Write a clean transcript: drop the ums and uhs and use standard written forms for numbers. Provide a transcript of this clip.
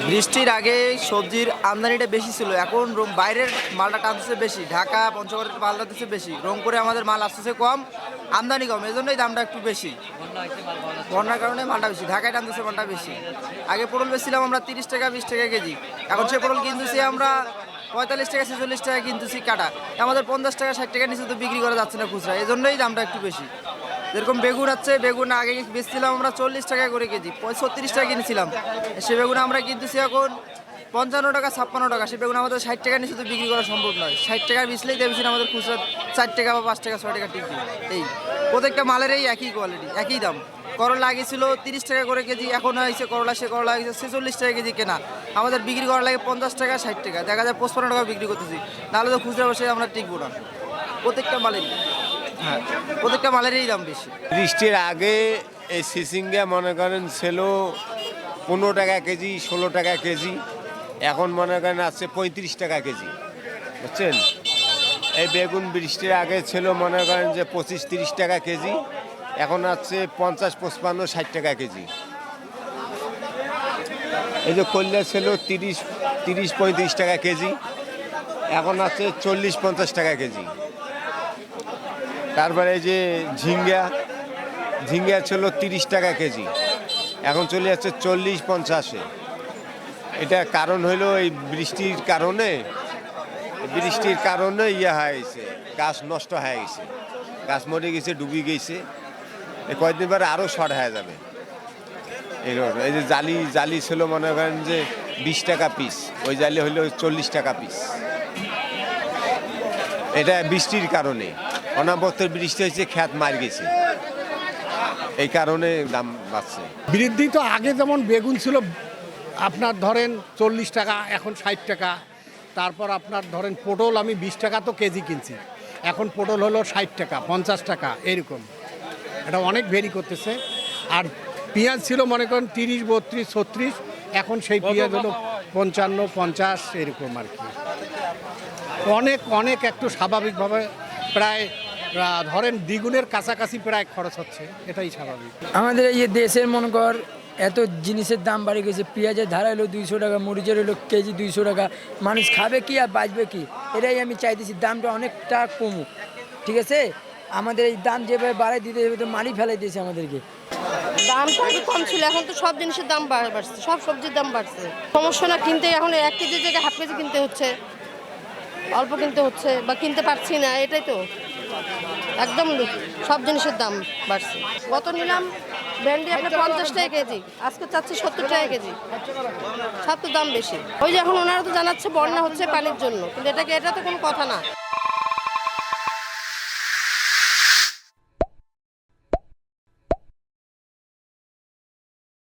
বৃষ্টির আগে সবজির আমদানিটা বেশি ছিল, এখন বাইরের মালটা টানতেছে বেশি, ঢাকা পঞ্চগড়ের মাল টানতেছে বেশি, রংপুরে আমাদের মাল আসতেছে কম, আমদানি কম, এই জন্যই দামটা একটু বেশি। বন্যার কারণে মালটা বেশি, ঢাকায় টানতেছে মালটা বেশি। আগে পটল বেচছিলাম আমরা 30 টাকা 20 টাকা কেজি, এখন সে পটল কিনতেছি আমরা 45 টাকা 46 টাকা কিনতেছি কাটা, আমাদের 50 টাকা 60 টাকা নিচে তো বিক্রি করা যাচ্ছে না খুচরা, এই জন্যই দামটা একটু বেশি। যেরকম বেগুন আছে, বেগুন আগে বেচছিলাম আমরা 40 টাকা করে কেজি, 36 টাকা কিনেছিলাম, সে বেগুন আমরা কিনতেছি এখন 55 টাকা 56 টাকা, সে বেগুন আমাদের 60 টাকা নিচে তো বিক্রি করা সম্ভব নয়, 60 টাকা বেচলেই দেখছি আমাদের খুচরা 4 টাকা বা 5 টাকা 6 টাকা টিকবে। এই প্রত্যেকটা মালের এই একই কোয়ালিটি একই দাম। করলা আগেছিল 30 টাকা করে কেজি, এখন হয়েছে করলা, সে করলা হয়েছে 46 টাকা কেজি কেনা, আমাদের বিক্রি করা লাগে 50 টাকা 60 টাকা, দেখা যায় 55 টাকা বিক্রি করতেছি, নাহলে তো খুচরা বসে আমরা টিকবো না। প্রত্যেকটা মালেরই প্রত্যেকটা মালেরই দাম বেশি। বৃষ্টির আগে এই সিসিঙ্গা মনে করেন ছিল 15 টাকা কেজি 16 টাকা কেজি, এখন মনে করেন আছে 35 টাকা কেজি, বুঝছেন। এই বেগুন বৃষ্টির আগে ছিল মনে করেন যে 25-30 টাকা কেজি, এখন আছে 50-55-60 টাকা কেজি। এই যে কল্যা ছিল 30-35 টাকা কেজি, এখন আছে 40-50 টাকা কেজি। তারপরে এই যে ঝিঙ্গা ছিল 30 টাকা কেজি, এখন চলে যাচ্ছে 40-50-এ। এটা কারণ হলো এই বৃষ্টির কারণে ইয়ে হয়েছে, গাছ নষ্ট হয়ে গেছে, গাছ মরে গেছে, ডুবে গেছে, এই কয়েকদিন পরে আরও শর্ট হয়ে যাবে। এই যে জালি ছিল মনে করেন যে 20 টাকা পিস, ওই জালি হলো 40 টাকা পিস। এটা বৃষ্টির কারণে, অনাবর্তের বৃষ্টি হয়েছে, খেত মার গেছে, এই কারণে দাম বাড়ছে। বৃদ্ধি তো আগে যেমন বেগুন ছিল আপনার ধরেন 40 টাকা, এখন 60 টাকা। তারপর আপনার ধরেন পটল আমি 20 টাকা তো কেজি কিনছি, এখন পটল হলো 60 টাকা 50 টাকা এরকম, এটা অনেক ভেরি করতেছে। আর পেঁয়াজ ছিল মনে করেন 30, 32, 36, এখন সেই পেঁয়াজ হলো 55, 50 এরকম আর কি। অনেক একটু স্বাভাবিকভাবে প্রায় ধরেন দ্বিগুণের কাছাকাছি প্রায় খরচ হচ্ছে, এটাই স্বাভাবিক। আমাদের এই দেশের মনে কর এত জিনিসের দাম বাড়ে গেছে, পেঁয়াজের ধারা হলো 200 টাকা, মরিচের হলো কেজি 200 টাকা, মানুষ খাবে কি আর বাঁচবে কি, এটাই আমি চাইতেছি দামটা অনেকটা কমুক, ঠিক আছে। আমাদের এই দাম যেভাবে বাড়াই দিতে হবে তো মারি ফেলাই দিয়েছে আমাদেরকে। দামটা আগে কম ছিল, এখন তো সব জিনিসের দাম বাড়ছে, সব সবজির দাম বাড়ছে। সমস্যা না কিনতে, এখন 1 কেজির জায়গায় হাফ কেজি কিনতে হচ্ছে, অল্প কিনতে হচ্ছে বা কিনতে পারছি না, এটাই তো একদম সব জিনিসের দাম বাড়ছে। কত নিলাম ভেন্ডি আপনার 50 টাকা কেজি, আজকে চাচ্ছি 70 টাকা কেজি, সব তো দাম বেশি। ওই যে এখন ওনারা তো জানাচ্ছে বন্যা হচ্ছে পানির জন্য, কিন্তু এটা তো কোনো কথা না।